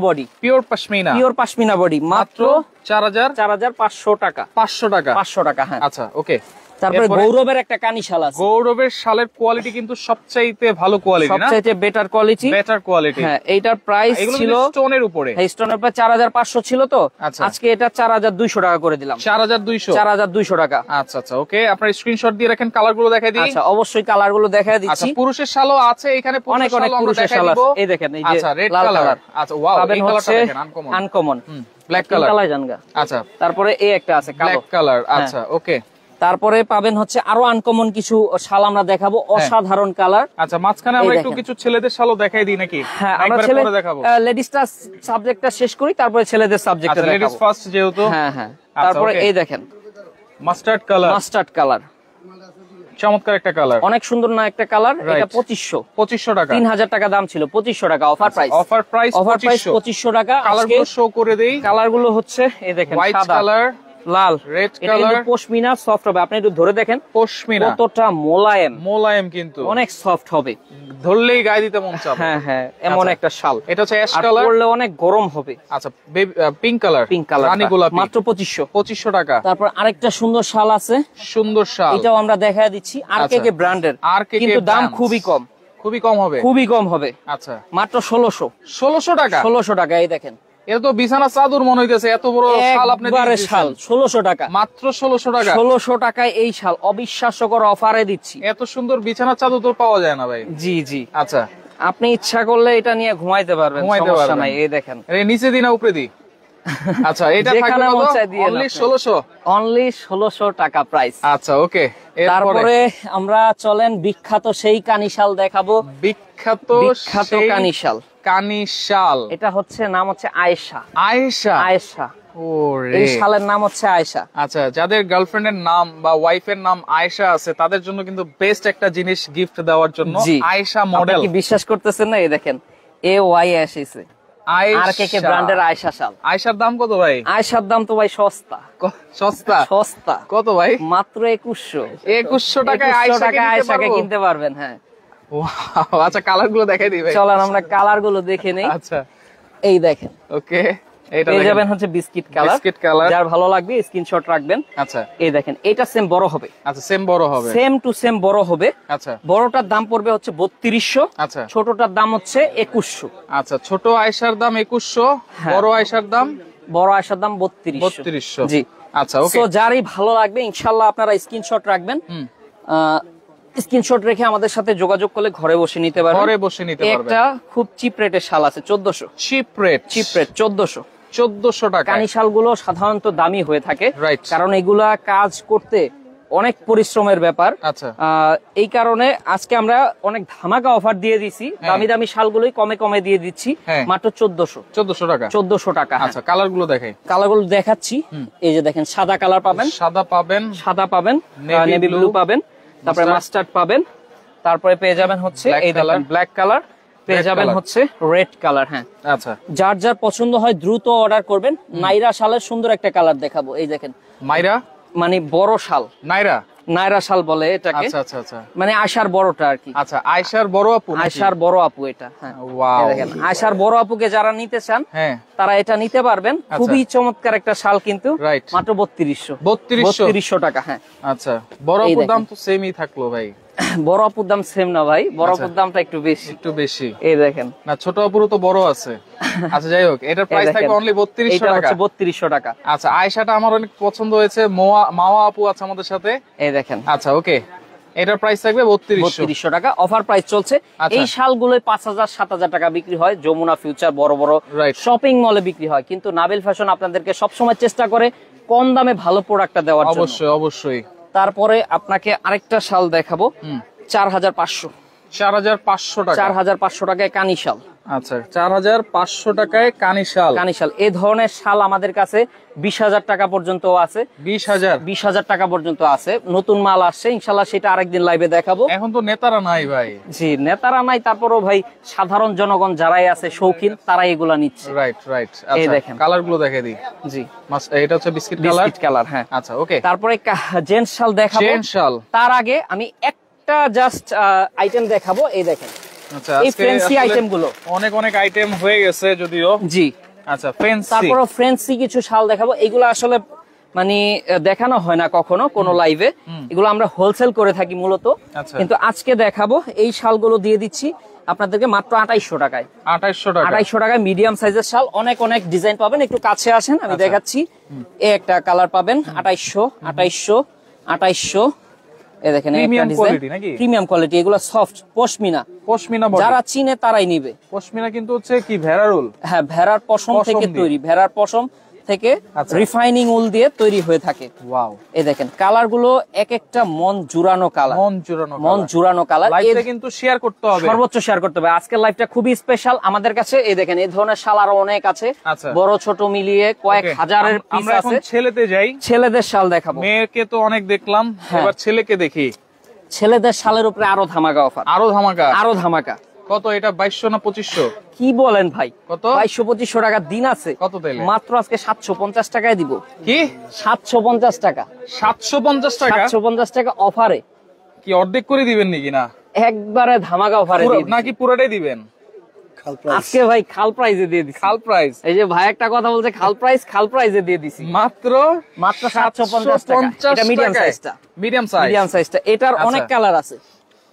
S2: body, মাত্র 4500 টাকা। 500 টাকা। হ্যাঁ,
S1: আচ্ছা, ওকে।
S2: তারপরে গৌরবের একটা কানি শাল আছে।
S1: গৌরবের শালের কোয়ালিটি কিন্তু সবচাইতে ভালো কোয়ালিটি, না?
S2: সবচাইতে বেটার কোয়ালিটি। হ্যাঁ, এইটার প্রাইস ছিল
S1: স্টোনের উপরে।
S2: হ্যাঁ, স্টোনের উপরে 4500 ছিল তো। আজকে এটা 4200 টাকা করে দিলাম। 4200 টাকা।
S1: আচ্ছা, ওকে। আপনার স্ক্রিনশট দিয়ে রাখেন। কালারগুলো দেখাই দিই।
S2: আচ্ছা, অবশ্যই কালারগুলো দেখাই দিচ্ছি।
S1: আচ্ছা, পুরুষের শালও আছে এখানে।
S2: অনেক পুরুষের শাল আছে। এই দেখেন, এই যে
S1: রেড
S2: লাল
S1: কালার। আচ্ছা, ওয়াও,
S2: এই কালারটা দেখেন, আনকমন।
S1: Black colour.
S2: জানগা।
S1: আচ্ছা,
S2: তারপরে এই একটা আছে
S1: ব্ল্যাক কালার। আচ্ছা, ওকে।
S2: তারপরে পাবেন হচ্ছে আরো আনকমন কিছু শাল আমরা দেখাবো, অসাধারণ কালার।
S1: আচ্ছা, মাঝখানে আমরা একটু কিছু ছেলেদের শালও দেখাই দিই নাকি?
S2: হ্যাঁ, আমরা দেখাবো। লেডিসটা সাবজেক্টটা শেষ করি, তারপরে ছেলেদের সাবজেক্টটা দেখাবো।
S1: লেডিস ফার্স্ট যেহেতু।
S2: হ্যাঁ হ্যাঁ। তারপরে এই দেখেন
S1: মাস্টার্ড কালার।
S2: মাস্টার্ড কালার,
S1: চমৎকার একটা কালার,
S2: অনেক সুন্দর না একটা কালার। এটা 2500 টাকা, 3000 টাকা দাম ছিল, 2500 টাকা অফার প্রাইস।
S1: অফার প্রাইস
S2: 2500 টাকা।
S1: কালারগুলো শো করে দেই।
S2: কালারগুলো হচ্ছে এই দেখেন,
S1: হোয়াইট কালার,
S2: লাল,
S1: রেড কালার,
S2: পশমিনা সফট হবে। আপনি একটু ধরে দেখেন
S1: পশমিনা
S2: কতটা মোলায়েম,
S1: মোলায়েম কিন্তু
S2: অনেক সফট হবে,
S1: ধরলেই গায়ে দিতে মন চাবে।
S2: হ্যাঁ হ্যাঁ, এমন একটা শাল।
S1: এটা হচ্ছে অ্যাশ কালার,
S2: পরলে অনেক গরম হবে।
S1: আচ্ছা, পিঙ্ক কালার,
S2: পিঙ্ক কালার
S1: রানী গোলাপি,
S2: মাত্র 2500
S1: টাকা।
S2: তারপর আরেকটা সুন্দর শাল আছে,
S1: সুন্দর শাল,
S2: এটাও আমরা দেখায় দিচ্ছি, আরকেকে ব্র্যান্ডের, কিন্তু দাম খুবই কম,
S1: খুবই কম হবে,
S2: খুবই কম হবে।
S1: আচ্ছা,
S2: মাত্র 1600
S1: টাকা,
S2: 1600 টাকা। এই দেখেন,
S1: এটা তো বিছানা চাদর মনে হইতেছে, এত বড় শাল আপনি
S2: দিয়েছেন। শাল 1600 টাকা,
S1: মাত্র 1600 টাকা।
S2: 1600 টাকায় এই শাল অবিশ্বাস্যকর অফারে দিচ্ছি।
S1: এত সুন্দর বিছানা চাদর তো পাওয়া যায় না ভাই।
S2: জি জি।
S1: আচ্ছা,
S2: আপনি ইচ্ছা করলে এটা নিয়ে ঘুমাইতে পারবেন, সমস্যা নাই। এই দেখেন,
S1: এই নিচে দিনা উপরে দি। আচ্ছা, এটা থাকবে অনলি 1600,
S2: অনলি 1600 টাকা প্রাইস।
S1: আচ্ছা, ওকে।
S2: তারপরে আমরা চলেন বিখ্যাত সেই কানিশাল দেখাবো।
S1: বিখ্যাত
S2: কানিশাল,
S1: কানিশাল।
S2: এটা হচ্ছে নাম হচ্ছে আয়েশা।
S1: আয়েশা,
S2: আয়েশা,
S1: ওরে,
S2: এই শালের নাম হচ্ছে আয়েশা।
S1: আচ্ছা, যাদের গার্লফ্রেন্ডের নাম বা ওয়াইফের নাম আয়েশা আছে, তাদের জন্য কিন্তু বেস্ট একটা জিনিস গিফট দেওয়ার জন্য আয়েশা মডেল।
S2: কি বিশ্বাস করতেছেন না? এই দেখেন, AY এসেছে, আরকেকে ব্র্যান্ডের আয়েশা শাল।
S1: আয়েশার দাম কত ভাই?
S2: আয়েশার দাম তো ভাই সস্তা।
S1: সস্তা?
S2: সস্তা
S1: কত ভাই?
S2: মাত্র 2100
S1: টাকায়
S2: আয়েশাকে কিনতে পারবেন। হ্যাঁ,
S1: আচ্ছা, কালার গুলো দেখাই দিই ভাই।
S2: চলেন আমরা কালার গুলো দেখে নেই।
S1: আচ্ছা,
S2: এই দেখেন,
S1: ওকে, এটা
S2: পেয়ে যাবেন হচ্ছে বিস্কিট কালার।
S1: বিস্কিট কালার,
S2: যার ভালো লাগবে স্ক্রিনশট রাখবেন।
S1: আচ্ছা,
S2: এই দেখেন, এটা সেম বড় হবে।
S1: আচ্ছা, সেম বড় হবে,
S2: সেম টু সেম বড় হবে।
S1: আচ্ছা,
S2: বড়টার দাম পড়বে হচ্ছে 3200,
S1: আচ্ছা,
S2: ছোটটার দাম হচ্ছে 2100।
S1: আচ্ছা, ছোট আয়েশার দাম 2100, বড় আয়েশার দাম,
S2: বড় আয়েশার দাম 3200। জি,
S1: আচ্ছা, ওকে।
S2: সো যারই ভালো লাগবে ইনশাআল্লাহ আপনারা স্ক্রিনশট রাখবেন। স্ক্রিনশট রেখে আমাদের সাথে যোগাযোগ করলে ঘরে বসে নিতে পারবেন।
S1: ঘরে বসে নিতে পারবেন।
S2: একটা খুব চিপ রেটের শাল আছে, 1400।
S1: Chip rate?
S2: চিপ রেট 1400
S1: টাকা।
S2: কানিশাল গুলো সাধারণত দামি হয়ে থাকে,
S1: রাইট,
S2: কারণ এগুলা কাজ করতে অনেক পরিশ্রমের ব্যাপার।
S1: আচ্ছা,
S2: এই কারণে আজকে আমরা অনেক ধামাকা অফার দিয়ে দিছি। দামি দামি শালগুলোই কমে কমে দিয়ে দিচ্ছি, মাত্র 1400
S1: টাকা।
S2: 1400 টাকা।
S1: আচ্ছা, কালার গুলো দেখাই।
S2: কালার গুলো দেখাচ্ছি। এই যে দেখেন, সাদা কালার পাবেন,
S1: সাদা পাবেন,
S2: নেভি ব্লু পাবেন, তারপরে মাস্টার্ড পাবেন, তারপরে পেয়ে যাবেন হচ্ছে এই দেখেন ব্ল্যাক কালার, পেয়ে যাবেন হচ্ছে রেড কালার। হ্যাঁ, আচ্ছা, যার যার পছন্দ হয় দ্রুত অর্ডার করবেন। নাইরা শালের সুন্দর একটা কালার দেখাবো। এই দেখেন,
S1: মাইরা মানে
S2: বড় শাল,
S1: নাইরা
S2: শাল বলে এটাকে।
S1: আচ্ছা আচ্ছা আচ্ছা,
S2: মানে আয়শার বড়টা আর কি।
S1: আচ্ছা, আয়শার বড় আপু,
S2: আয়শার বড় আপু এটা। হ্যাঁ, ওয়াও, দেখেন আয়শার বড় আপুকে যারা নিতে চান তারা এটা নিতে পারবেন। খুবই চমৎকার একটা শাল, কিন্তু মাত্র 3200 টাকা। হ্যাঁ,
S1: আচ্ছা, বড় আপুর দাম তো সেমই থাকলো ভাই।
S2: বড় আপুর দাম সেম না ভাই, বড় আপুর দামটা একটু বেশি। এই দেখেন
S1: না, ছোট আপুরও তো বড় আছে। আচ্ছা, যাই হোক, এটার প্রাইস থাকবে অনলি 3200 টাকা।
S2: এটা হচ্ছে 3200 টাকা।
S1: আচ্ছা, আয়েশাটা আমার অনেক পছন্দ হয়েছে। মাওয়া আপু আছে আমাদের সাথে, এই দেখেন। আচ্ছা, ওকে, এটার প্রাইস থাকবে 3200
S2: টাকা। অফার প্রাইস চলছে। এই শালগুলোই 5000-7000 টাকা বিক্রি হয় যমুনা ফিউচার বড় বড় শপিং মলে বিক্রি হয়, কিন্তু নাবিল ফ্যাশন আপনাদেরকে সবসময় চেষ্টা করে কম দামে ভালো প্রোডাক্টটা দেওয়ার জন্য।
S1: অবশ্যই অবশ্যই।
S2: তারপরে আপনাকে আরেকটা শাল দেখাবো, 4500 টাকা। 4500 টাকায় কানিশাল।
S1: আচ্ছা, 4500 টাকায় কানিশাল।
S2: এই ধরনের শাল আমাদের কাছে 20000 টাকা পর্যন্ত আছে। 20000 টাকা পর্যন্ত আছে। নতুন মাল আসছে, ইনশাল্লাহ সেটা আরেকদিন লাইভে দেখাবো।
S1: এখন তো নেতারা নাই ভাই।
S2: জি, নেতারা নাই, তারপরও ভাই সাধারণ জনগণ যারাই আছে শৌখিন, তারা এগুলা নিচ্ছে।
S1: রাইট। আচ্ছা, দেখেন কালার গুলো দেখে দিই। জি, এটা হচ্ছে বিস্কিট কালার। হ্যাঁ, আচ্ছা, ওকে।
S2: তারপরে জেন্টস শাল দেখাবো। জেন্টস শাল, তার আগে আমি একটা জাস্ট আইটেম দেখাবো। এই দেখেন,
S1: আচ্ছা,
S2: এই ফ্যান্সি আইটেম গুলো
S1: অনেক আইটেম হয়ে গেছে যদিও।
S2: জি,
S1: আচ্ছা, ফ্যান্সি।
S2: তারপর ফ্যান্সি কিছু শাল দেখাবো। এগুলো আসলে মানে দেখানো হয় না কখনো কোনো লাইভে, এগুলো আমরা হোলসেল করে থাকি মূলত। কিন্তু আজকে দেখাবো, এই শালগুলো দিয়ে দিচ্ছি আপনাদেরকে মাত্র 2800 টাকায়। 2800 টাকায় মিডিয়াম সাইজের শাল। অনেক ডিজাইন পাবেন। একটু কাছে আসেন, আমি দেখাচ্ছি। এই একটা কালার পাবেন 2800। এই দেখেন, প্রিমিয়াম কোয়ালিটি, এগুলো সফট পশমিনা। যারা চিনে তারাই নিবে।
S1: পশমিনা কিন্তু হচ্ছে কি ভেড়ার উল?
S2: হ্যাঁ, ভেড়ার পশম থেকে তৈরি। ভেড়ার পশম থেকে রিফাইনিং উল দিয়ে তৈরি হয়ে থাকে।
S1: ওয়াও,
S2: এই দেখেন কালার গুলো এক একটা মন জুড়ানো কালার, মন জুড়ানো কালার।
S1: লাইভটা কিন্তু শেয়ার করতে হবে,
S2: সর্বোচ্চ শেয়ার করতে হবে। আজকের লাইভটা খুবই স্পেশাল আমাদের কাছে। এই দেখেন এই ধরনের শাল আরো অনেক আছে, বড় ছোট মিলিয়ে কয়েক হাজারের পিস
S1: আমরা এখন
S2: আছে।
S1: ছেলেতে যাই,
S2: ছেলেদের শাল দেখাবো।
S1: মেয়েকে তো অনেক দেখলাম, এবার ছেলেকে দেখি।
S2: ছেলেদের শালের উপরে আরো ধামাকা অফার, আরো ধামাকা।
S1: কত এটা? 2200 না 2500?
S2: কি বলেন ভাই,
S1: কত?
S2: 2200-2500 টাকার দিন আছে?
S1: কত তাইলে?
S2: মাত্র আজকে 750 টাকায় দিব।
S1: কি
S2: 750 টাকা?
S1: 750 টাকা?
S2: 750 টাকা অফারে।
S1: কি অর্ধেক করে দিবেন নাকি? না
S2: একবারে ধামাকা অফারে
S1: নাকি পুরোটাই দিবেন
S2: আজকে ভাই? খাল প্রাইজে দিয়ে দিছি।
S1: খাল প্রাইস?
S2: এই যে ভাই একটা কথা বলছে খাল প্রাইজে দিয়ে দিছি
S1: মাত্র
S2: 750 টাকা। এটা মিডিয়াম সাইজটা,
S1: মিডিয়াম
S2: সাইজটা। এটার অনেক কালার আছে,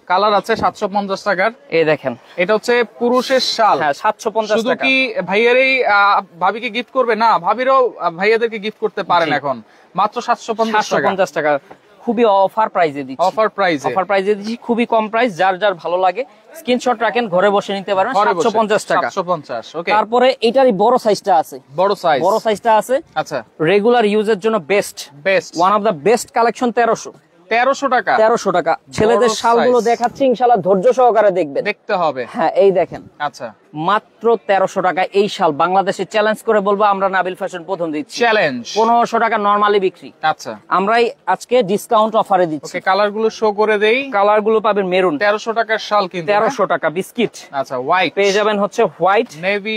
S1: কালার আছে। 750 টাকার
S2: এই দেখেন,
S1: এটা হচ্ছে পুরুষের শাল।
S2: হ্যাঁ 750
S1: শুধু
S2: টাকা।
S1: কি ভাইয়ারই ভাবিকে গিফট করবে? না, ভাবিরাও ভাইয়াদেরকে গিফট করতে পারেন এখন। মাত্র 750
S2: টাকা, খুবই অফার প্রাইজে দিচ্ছি।
S1: অফার প্রাইজে
S2: দিচ্ছি, খুবই কম প্রাইস। যার যার ভালো লাগে স্ক্রিনশট রাখেন, ঘরে বসে নিতে পারবেন। 750 টাকা।
S1: 750। ওকে,
S2: তারপরে এটারই বড় সাইজটা আছে, বড় সাইজটা আছে।
S1: আচ্ছা,
S2: রেগুলার ইউজের জন্য best, one of the best collection. 1300 টাকা। 1300 টাকা। ছেলেদের শালগুলো দেখাচ্ছি, ইনশাআল্লাহ ধৈর্য সহকারে দেখবেন, দেখতে হবে। হ্যাঁ এই দেখেন,
S1: আচ্ছা
S2: মাত্র 1300 টাকা এই শাল। বাংলাদেশে চ্যালেঞ্জ করে বলবো আমরা নাবিল ফ্যাশন প্রথম দিচ্ছি
S1: চ্যালেঞ্জ।
S2: 1500 টাকা নরমালি বিক্রি,
S1: আচ্ছা
S2: আমরাই আজকে ডিসকাউন্ট অফারে দিচ্ছি।
S1: ওকে, কালার গুলো শো করে দেই।
S2: কালার গুলো পাবেন মেরুন,
S1: 1300 টাকার শাল কিন্তু।
S2: 1300 টাকা। বিস্কিট,
S1: আচ্ছা হোয়াইট
S2: পেয়ে যাবেন হচ্ছে হোয়াইট,
S1: নেভি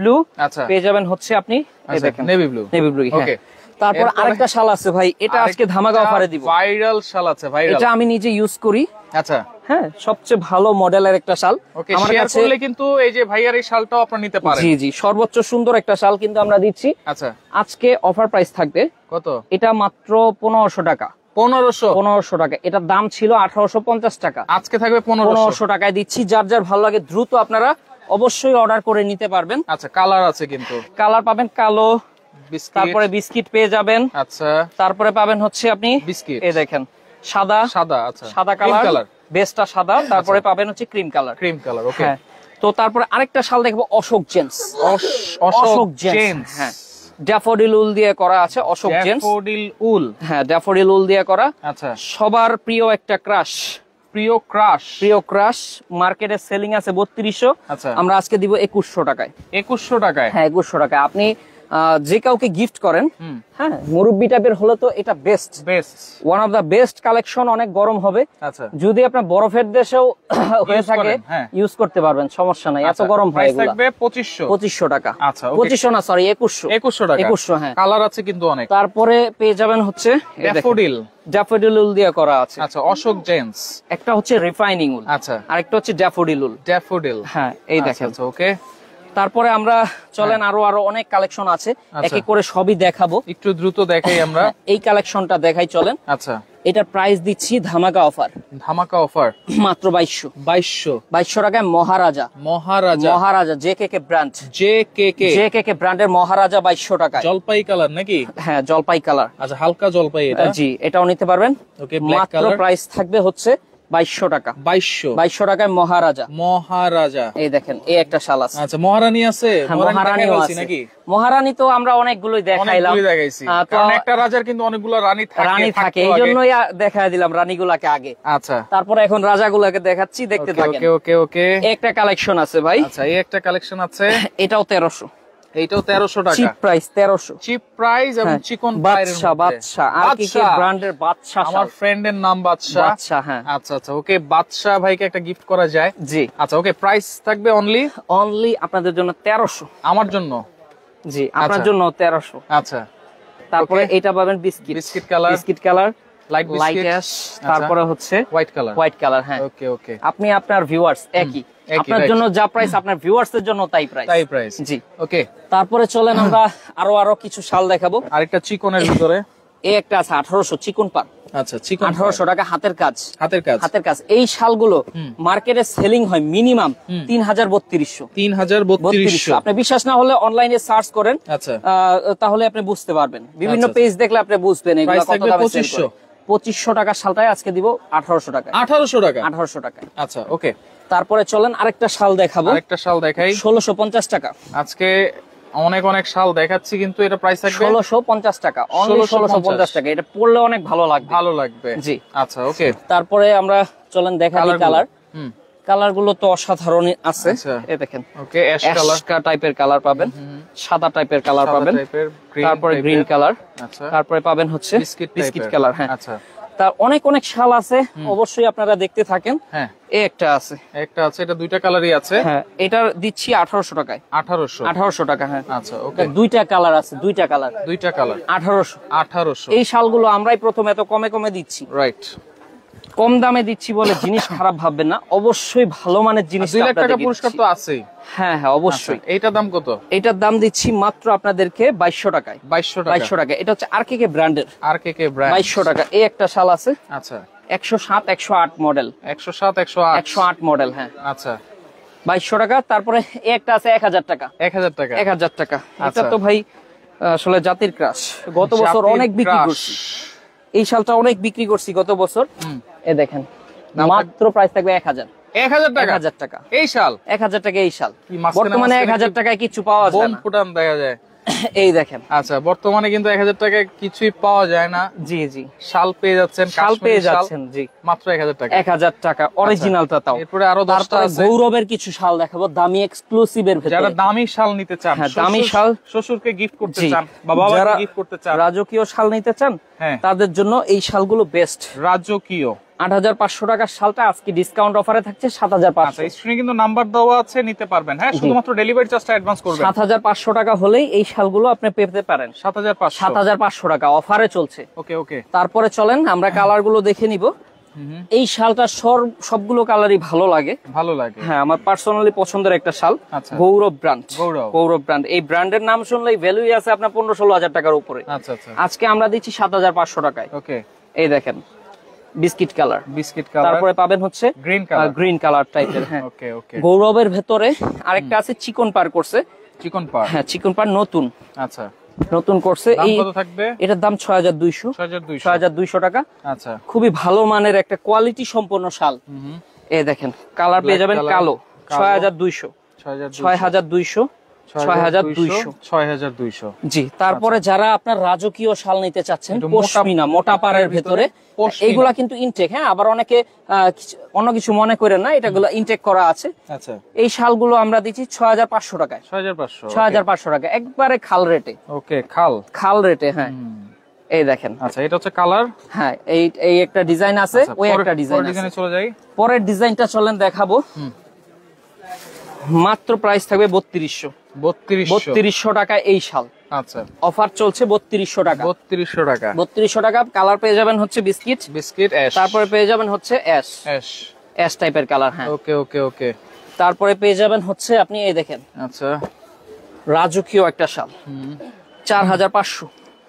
S1: ব্লু। আচ্ছা,
S2: পেয়ে যাবেন হচ্ছে আপনি এই দেখেন
S1: নেভি ব্লু।
S2: ওকে, তারপর আরেকটা শাল আছে ভাই, এটা আজকে ধামাকা অফারে দিব।
S1: ভাইরাল শাল আছে, ভাইরাল।
S2: এটা আমি নিজে ইউজ করি।
S1: আচ্ছা,
S2: হ্যাঁ সবচেয়ে ভালো মডেলের একটা শাল।
S1: আমার কাছে কিন্তু এই যে ভাইয়ার এই শালটাও আপনি নিতে পারেন।
S2: জি সর্বোচ্চ সুন্দর একটা শাল কিন্তু আমরা দিচ্ছি।
S1: আচ্ছা,
S2: আজকে অফার প্রাইস থাকবে কত? এটা মাত্র 1500 টাকা। 1500 টাকা। এটার দাম ছিল 1850 টাকা, আজকে থাকবে 1500 টাকায় দিচ্ছি। যার যার ভালো লাগে দ্রুত আপনারা অবশ্যই অর্ডার করে নিতে পারবেন।
S1: আচ্ছা, কালার আছে কিন্তু,
S2: কালার পাবেন কালো, তারপরে বিস্কিট পেয়ে যাবেন।
S1: আচ্ছা,
S2: তারপরে পাবেন হচ্ছে আপনি বিস্কিট, এই দেখেন সাদা। আচ্ছা, সাদা কালার, বেস্টটা সাদা। তারপরে পাবেন হচ্ছে ক্রিম কালার। ওকে, তো তারপরে আরেকটা শাল দেখবো, অশোক জেন্টস। অশোক জেন্টস, হ্যাঁ ড্যাফোডিল উল দিয়ে করা আছে। অশোক জেন্টস, ড্যাফোডিল উল, হ্যাঁ ড্যাফোডিল উল দিয়ে করা। আচ্ছা, সবার প্রিয় একটা ক্রাশ, প্রিয় ক্রাশ। মার্কেটে সেলিং আছে 3200, আমরা আজকে দিব 2100 টাকায়। 2100 টাকায়? হ্যাঁ 2100 টাকায়। আপনি যে কাউকে গিফট করেন, হ্যাঁ মুরব্বি টাইপের হলে তো এটা best, one of the best collection. অনেক গরম হবে। আচ্ছা, যদি আপনার বরফের দেশেও হয়ে থাকে ইউজ করতে পারবেন, সমস্যা নাই, এত গরম হয়। এগুলো থাকবে 2500 টাকা। আচ্ছা, 2500 না সরি 2100 টাকা। 2100, হ্যাঁ। কালার আছে কিন্তু অনেক। তারপরে পেয়ে যাবেন হচ্ছে ড্যাফোডিল উল দিয়ে করা আছে। আচ্ছা, অশোক জেন্টস। একটা হচ্ছে রিফাইনিং উল, আচ্ছা, আরেকটা হচ্ছে ড্যাফোডিল উল। হ্যাঁ এই দেখেন। ওকে, তারপরে আমরা চলেন আরো অনেক কালেকশন আছে, এক এক করে সবই দেখাবো। একটু দ্রুত দেখাই আমরা। এই কালেকশনটা দেখাই চলেন। আচ্ছা, এটার প্রাইস দিচ্ছি ধামাকা অফার, মাত্র 2200 টাকায়। মহারাজা জেকেকে ব্র্যান্ড, জেকেকে ব্র্যান্ডের মহারাজা 2200 টাকা। জলপাই কালার নাকি? হ্যাঁ জলপাই কালার। আচ্ছা, হালকা জলপাই এটা। জি, এটাও নিতে পারবেন। ওকে, মাত্র প্রাইস থাকবে হচ্ছে 2200 টাকা। 2200 টাকায় মহারাজা। এই দেখেন, এই একটা শাল আছে। আচ্ছা, মহারানী আছে? মহারানী আছে নাকি? মহারানী তো আমরা অনেকগুলোই দেখাইলাম, কারণ একটা রাজার কিন্তু অনেকগুলো রানী থাকে, এই জন্যই দেখাই দিলাম রানীগুলাকে আগে। আচ্ছা, তারপরে এখন রাজাগুলাকে দেখাচ্ছি, দেখতে থাকেন। ওকে, একটা কালেকশন আছে ভাই। আচ্ছা, এই একটা কালেকশন আছে, এটাও 1300। এইটাও 1300 টাকা। Chip price 1300, chip price. এবং চিকন বাদশা আর কি কি ব্র্যান্ডের বাদশা, আমার ফ্রেন্ডের নাম বাদশা। হ্যাঁ, আচ্ছা ওকে, বাদশা ভাইকে একটা গিফট করা যায়। জি, আচ্ছা ওকে, প্রাইস থাকবে অনলি আপনাদের জন্য 1300। আমার জন্য? জি, আপনার জন্য 1300। আচ্ছা, তারপরে এটা পাবেন বিস্কিট কালার, লাইট অ্যাশ, তারপরে হচ্ছে হোয়াইট কালার। হ্যাঁ, ওকে, আপনি আপনার ভিউয়ার্স একই, আপনার জন্য যা প্রাইস আপনার ভিউয়ার্স এর জন্য তাই প্রাইস। জি, ওকে। তারপরে চলেন আমরা আরো কিছু শাল দেখাবো। আরেকটা চিকনের ভিতরে এই একটা আছে 1800 চিকন পার। আচ্ছা, চিকন 1800 টাকা, হাতের কাজ। এই শালগুলো মার্কেটে সেলিং হয় মিনিমাম 3200। আপনি বিশ্বাস না হলে অনলাইনে সার্চ করেন। আচ্ছা, তাহলে আপনি বুঝতে পারবেন, বিভিন্ন পেজ দেখলে আপনি বুঝবেন এগুলো কত দামে সেল করে। 2500 টাকা শালটাই আজকে দিব 1800 টাকা। 1800 টাকা। আচ্ছা, ওকে। তারপরে চলেন আরেকটা শাল দেখাবো। আরেকটা শাল দেখাই, 1650 টাকা। আজকে
S1: অনেক অনেক শাল দেখাচ্ছি, কিন্তু এটা প্রাইস থাকবে
S2: 1650 টাকা, অনলি 1650 টাকা। এটা পরলে অনেক ভালো লাগবে। জি
S1: আচ্ছা ওকে।
S2: তারপরে আমরা চলেন দেখা দিই কালার। কালার গুলো তো অসাধারণ আছে। এই দেখেন,
S1: ওকে অ্যাশ কালার
S2: টাইপের কালার পাবেন, সাদা টাইপের কালার পাবেন, তারপরে গ্রিন কালার,
S1: আচ্ছা
S2: তারপরে পাবেন হচ্ছে বিস্কিট কালার। হ্যাঁ
S1: আচ্ছা,
S2: তার অনেক অনেক শাল আছে, অবশ্যই আপনারা দেখতে থাকেন।
S1: হ্যাঁ
S2: এই একটা আছে,
S1: এটা দুইটা কালারই আছে।
S2: হ্যাঁ এটা দিচ্ছি 1800 টাকায়।
S1: 1800
S2: টাকা। হ্যাঁ
S1: আচ্ছা ওকে।
S2: দুইটা কালার আছে, দুইটা কালার 1800। এই শালগুলো আমরাই প্রথম এত কমে কমে দিচ্ছি,
S1: রাইট।
S2: কম দামে দিচ্ছি বলে জিনিস খারাপ ভাববেন না, অবশ্যই ভালো মানের জিনিস।
S1: 2 লাখ টাকা পুরস্কার তো আছেই।
S2: হ্যাঁ হ্যাঁ অবশ্যই।
S1: এইটার দাম কত?
S2: এটার দাম দিচ্ছি মাত্র আপনাদেরকে 2200 টাকায়।
S1: 2200
S2: টাকা। এটা হচ্ছে আরকেকে ব্র্যান্ডের, 2200 টাকা। এই একটা শাল আছে,
S1: আচ্ছা
S2: 107 108 মডেল,
S1: 108
S2: মডেল। হ্যাঁ
S1: আচ্ছা
S2: 2200 টাকা। তারপরে এই একটা আছে 1000 টাকা। 1000 টাকা। এটা তো ভাই আসলে জাতির ক্রাশ, গত বছর অনেক বিক্রি করছি এই শালটা, অনেক বিক্রি করছি গত বছর। এ দেখেন, মাত্র প্রাইস থাকবে 1000 টাকা।
S1: এই শাল
S2: 1000 টাকা। এই শাল বর্তমানে 1000 টাকায় কিছু পাওয়া যায় না।
S1: ফুটান দেখা যায়।
S2: এই দেখেন,
S1: আচ্ছা বর্তমানে কিন্তু 1000 টাকায় কিছুই পাওয়া যায় না।
S2: জি জি,
S1: শাল পেয়ে যাচ্ছেন,
S2: জি
S1: মাত্র 1000 টাকা।
S2: 1000 টাকা অরিজিনালটা। তাও
S1: এরপরে আরো 10টা আছে।
S2: গৌরবের কিছু শাল দেখাবো, দামি এক্সক্লুসিভের ভিতরে।
S1: যারা দামি শাল নিতে চান,
S2: দামি শাল
S1: শ্বশুরকে গিফট করতে চান বা বাবাকে গিফট করতে চান,
S2: রাজকীয় শাল নিতে চান, তাদের জন্য এই শালগুলো বেস্ট।
S1: রাজকীয়
S2: 8500 টাকার শালটা আজকে ডিসকাউন্ট অফারে থাকছে 7500।
S1: স্ক্রিনে কিন্তু নাম্বার দেওয়া আছে, নিতে পারবেন। হ্যাঁ শুধুমাত্র ডেলিভারি চার্জটা অ্যাডভান্স করবেন।
S2: 7500 টাকা হলেই এই শালগুলো আপনি পেতে পারেন। 7500 টাকা অফারে চলছে।
S1: ওকে ওকে।
S2: তারপরে চলেন আমরা কালার গুলো দেখে নিব। এই শালটা সবগুলো কালারই ভালো লাগে। হ্যাঁ আমার পার্সোনালি পছন্দের একটা শাল, গৌরব ব্র্যান্ড। এই ব্র্যান্ডের নাম শুনলেই ভ্যালুই আছে আপনার 15-16 হাজার টাকার উপরে। আজকে আমরা দিচ্ছি 7500 টাকায়।
S1: ওকে।
S2: এই দেখেন বিস্কিট কালার। তারপরে পাবেন হচ্ছে গ্রিন কালার টাইপের। হ্যাঁ
S1: ওকে ওকে।
S2: গৌরবের ভেতরে আরেকটা আছে চিকন পার করছে। হ্যাঁ চিকন পার নতুন। আচ্ছা নতুন করছে। এই এটার দাম 6200 টাকা।
S1: আচ্ছা
S2: খুবই ভালো মানের একটা কোয়ালিটি সম্পন্ন শাল। এই দেখেন কালার পেয়ে যাবেন কালো। 6200। জি। তারপরে যারা আপনার রাজকীয় শাল নিতে চাচ্ছেন, পশমিনা মোটা পাড়ের ভেতরে, এইগুলা কিন্তু ইনটেক। হ্যাঁ আবার অনেকে অন্য কিছু মনে করেন না, এটাগুলো ইনটেক করা আছে।
S1: আচ্ছা
S2: এই শালগুলো আমরা দিচ্ছি 6500 টাকায়। 6500 টাকা একবারে খাল রেটে।
S1: ওকে খাল রেটে। হ্যাঁ
S2: এই দেখেন।
S1: আচ্ছা এটা হচ্ছে কালার।
S2: হ্যাঁ এই একটা ডিজাইন আছে, ওই একটা ডিজাইন আছে।
S1: চলে যাই
S2: পরের ডিজাইনটা চলেন দেখাবো। মাত্র প্রাইস থাকবে 3200 টাকা এই শাল।
S1: আচ্ছা
S2: অফার চলছে 3200 টাকা। 3200 টাকা। কালার পেয়ে যাবেন হচ্ছে বিস্কিট
S1: অ্যাশ,
S2: তারপরে পেয়ে যাবেন হচ্ছে অ্যাশ টাইপের কালার। হ্যাঁ
S1: ওকে ওকে ওকে।
S2: তারপরে পেয়ে যাবেন হচ্ছে আপনি এই দেখেন,
S1: আচ্ছা
S2: রাজকীয় একটা শাল 4500।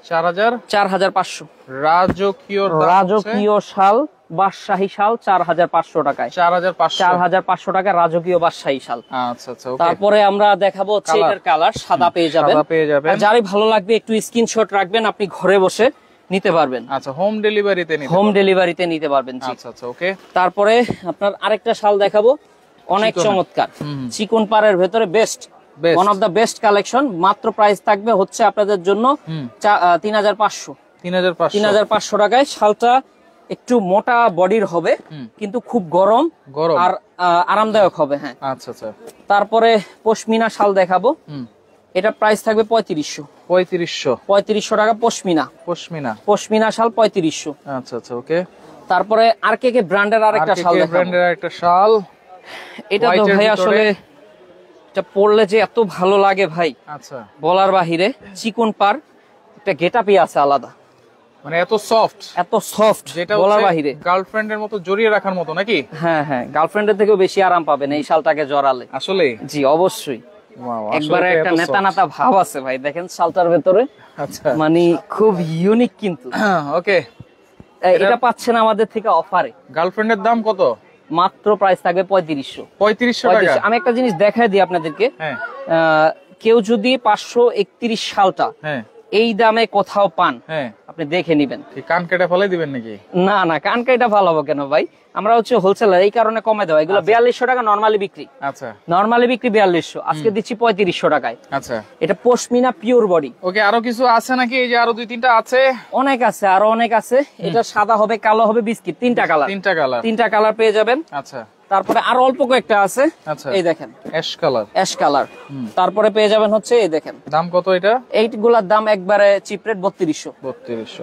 S2: 4500 রাজকীয় শাল, বাদশাহী শাল 4500 টাকায়। 4500 টাকা রাজকীয় বাদশাহী শাল।
S1: আচ্ছা আচ্ছা ওকে।
S2: তারপরে আমরা দেখাবো হচ্ছে এটার কালার সাদা পেয়ে যাবেন। যারই ভালো লাগবে একটু স্ক্রিনশট রাখবেন, আপনি ঘরে বসে নিতে পারবেন।
S1: আচ্ছা হোম ডেলিভারিতে নিতে পারবেন। আচ্ছা আচ্ছা ওকে।
S2: তারপরে আপনার আরেকটা শাল দেখাবো, অনেক চমৎকার চিকন পাড়ের ভেতরে best, one of the best collection. মাত্র প্রাইস থাকবে হচ্ছে আপনাদের জন্য 3500 টাকায়। শালটা একটু মোটা বডির হবে, কিন্তু খুব গরম আর আরামদায়ক হবে। হ্যাঁ
S1: আচ্ছা আচ্ছা।
S2: তারপরে পশমিনা শাল দেখাবো, এটা প্রাইস থাকবে 3500 টাকা। পশমিনা শাল 3500।
S1: আচ্ছা আচ্ছা ওকে।
S2: তারপরে আরকেকে ব্র্যান্ডের আরেকটা শাল। এটা তো ভাই আসলে এটা পরলে যে এত ভালো লাগে ভাই,
S1: আচ্ছা
S2: বলার বাহিরে। চিকন পার, একটা গেটআপই আছে আলাদা,
S1: মানে এত সফট
S2: যেটা বলার বাহিরে।
S1: গার্লফ্রেন্ডের মতো জড়িয়ে রাখার মতো নাকি?
S2: হ্যাঁ হ্যাঁ, গার্লফ্রেন্ডের থেকেও বেশি আরাম পাবেন এই শালটাকে জড়ালে।
S1: আসলে
S2: জি অবশ্যই। একবারে একটা নেতা ভাব আছে ভাই, দেখেন শালটার ভেতরে। আচ্ছা মানে খুব ইউনিক কিন্তু।
S1: ওকে।
S2: এটা পাচ্ছেন আমাদের থেকে অফারে।
S1: গার্লফ্রেন্ডের দাম কত?
S2: মাত্র প্রাইস থাকবে 3500 টাকা। আমি একটা জিনিস দেখাই দিই আপনাদেরকে। কেউ যদি 531 শালটা এই দামে কোথাও পান,
S1: হ্যাঁ
S2: আপনি দেখে নিবেন।
S1: কান কেটে ফেলাই দিবেন নাকি?
S2: না না, কান কাইটা ভালো হবে কেন ভাই, আমরা হচ্ছে হোলসেলার, এই কারণে কমে দেওয়া। এগুলো 4200 টাকা নরমালি বিক্রি।
S1: আচ্ছা,
S2: নরমালি বিক্রি 4200, আজকে দিচ্ছি 3500 টাকায়।
S1: আচ্ছা,
S2: এটা পশমিনা পিওর বডি।
S1: ওকে, আরো কিছু আছে নাকি? এই যে আরো 2-3টা আছে।
S2: অনেক আছে, আরো অনেক আছে। এটা সাদা হবে, কালো হবে, বিস্কিট, তিনটা কালার। তিনটা কালার পেয়ে যাবেন।
S1: আচ্ছা,
S2: তারপরে আরো অল্প কয়েকটা আছে।
S1: আচ্ছা,
S2: এই দেখেন
S1: অ্যাশ কালার।
S2: Ash colour. তারপরে পেয়ে যাবেন হচ্ছে এই দেখেন।
S1: দাম কত এটা?
S2: এইগুলার দাম একবারে চিপ রেট 3200।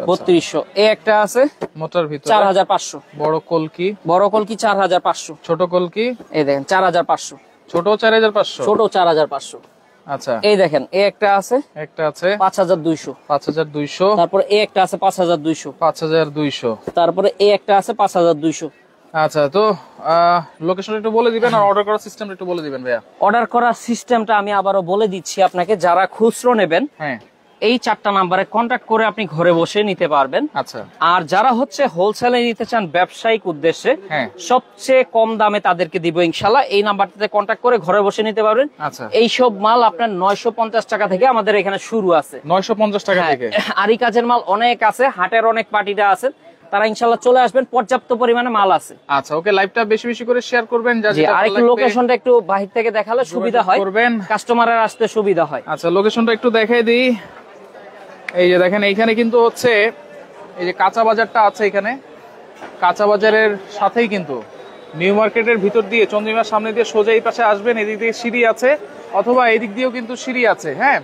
S2: 3200। এই একটা আছে
S1: মোটার ভিতরে
S2: 4500।
S1: বড় কলকি।
S2: বড় কলকি 4500।
S1: ছোট কলকি
S2: এই দেখেন 4500।
S1: ছোট 4500।
S2: ছোট 4500।
S1: আচ্ছা,
S2: এই দেখেন এই একটা আছে,
S1: একটা আছে
S2: 5200।
S1: 5200।
S2: তারপরে এই একটা আছে 5200।
S1: 5200।
S2: তারপরে এই একটা আছে 5200।
S1: আচ্ছা, তো লোকেশন একটু বলে দিবেন, আর অর্ডার করার সিস্টেম একটু বলে দিবেন ভাইয়া।
S2: অর্ডার করার সিস্টেমটা আমি আবারও বলে দিচ্ছি আপনাকে। যারা খুচরো নেবেন,
S1: হ্যাঁ,
S2: এই 4টা নাম্বারে কন্ট্যাক্ট করে আপনি ঘরে বসে নিতে পারবেন।
S1: আচ্ছা,
S2: আর যারা হচ্ছে হোলসেলে নিতে চান ব্যবসায়িক উদ্দেশ্যে,
S1: হ্যাঁ,
S2: সবচেয়ে কম দামে তাদেরকে দিব ইনশাল্লাহ। এই নাম্বারটাতে কন্ট্যাক্ট করে ঘরে বসে নিতে পারবেন।
S1: আচ্ছা,
S2: এই সব মাল আপনার 950 টাকা থেকে আমাদের এখানে শুরু আছে।
S1: 950 টাকা থেকে।
S2: আর এই কাজের মাল অনেক আছে, হাটের অনেক পার্টিরা আছে, তারা ইনশাল্লাহ চলে আসবেন, পর্যাপ্ত পরিমাণে মাল আছে।
S1: আচ্ছা, ওকে, লাইভটা বেশি বেশি করে শেয়ার করবেন।
S2: আর একটু লোকেশনটা একটু বাহির থেকে দেখালে সুবিধা হয়,
S1: করবেন,
S2: কাস্টমারের আসতে সুবিধা হয়।
S1: আচ্ছা, লোকেশনটা একটু দেখাই দিই। এই যে দেখেন, এইখানে কিন্তু হচ্ছে এই যে কাঁচা বাজারটা আছে, এখানে কাঁচা বাজারের সাথেই কিন্তু নিউ মার্কেটের ভিতর দিয়ে চন্দ্রিমার সামনে দিয়ে সোজা এই পাশে আসবেন, এদিক দিয়ে সিঁড়ি আছে, অথবা এদিক দিয়েও কিন্তু সিঁড়ি আছে। হ্যাঁ,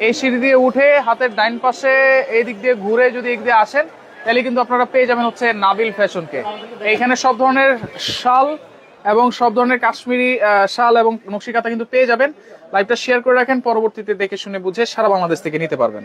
S1: এই সিঁড়ি দিয়ে উঠে হাতের ডাইন পাশে এই দিক দিয়ে ঘুরে যদি এই দিয়ে আসেন, তাহলে কিন্তু আপনারা পেয়ে যাবেন হচ্ছে নাবিল ফ্যাশনকে। এইখানে সব ধরনের শাল এবং সব ধরনের কাশ্মীরি শাল এবং নকশি কাঁথা কিন্তু পেয়ে যাবেন। লাইভটা শেয়ার করে রাখেন, পরবর্তীতে দেখে শুনে বুঝে সারা বাংলাদেশ থেকে নিতে পারবেন।